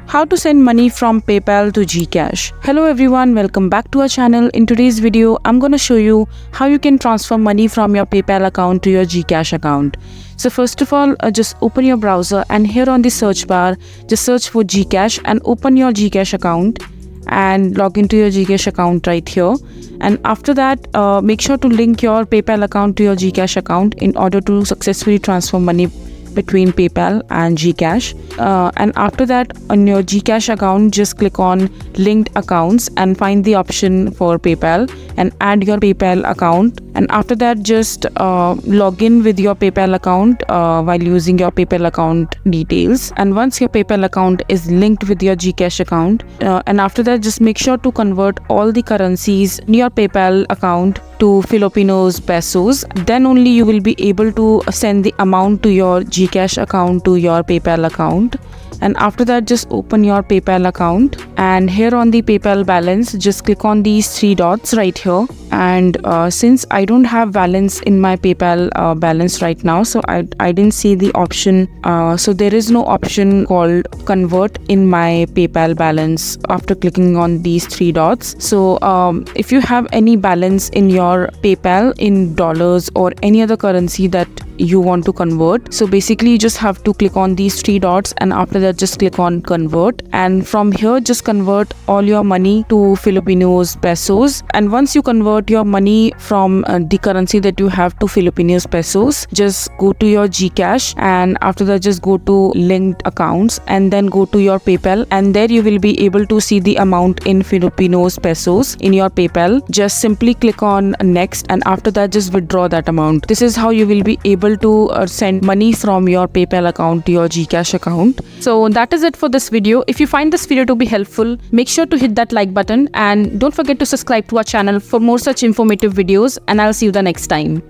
How to send money from PayPal to GCash. Hello everyone, welcome back to our channel. In today's video, I'm going to show you how you can transfer money from your PayPal account to your GCash account. So first of all, just open your browser and here on the search bar, just search for GCash and open your GCash account and log into your GCash account right here. And after that, make sure to link your PayPal account to your GCash account in order to successfully transfer money between PayPal and GCash. And after that, on your GCash account, just click on linked accounts and find the option for PayPal and add your PayPal account. And after that, just log in with your PayPal account while using your PayPal account details. And once your PayPal account is linked with your GCash account, and after that, just make sure to convert all the currencies in your PayPal account to Filipinos pesos. Then only you will be able to send the amount to your GCash account to your PayPal account. And after that, just open your PayPal account and here on the PayPal balance, just click on these three dots right here. And since I don't have balance in my PayPal balance right now, so I didn't see the option. So there is no option called convert in my PayPal balance after clicking on these three dots. So if you have any balance in your PayPal in dollars or any other currency that you want to convert, so basically you just have to click on these three dots and after that just click on convert, and from here just convert all your money to Filipinos pesos. And once you convert your money from the currency that you have to Filipinos pesos, just go to your GCash and after that just go to linked accounts and then go to your PayPal, and there you will be able to see the amount in Filipinos pesos in your PayPal. Just simply click on next and after that just withdraw that amount. This is how you will be able to send money from your PayPal account to your GCash account. So that is it for this video. If you find this video to be helpful, make sure to hit that like button and don't forget to subscribe to our channel for more such informative videos, and I'll see you the next time.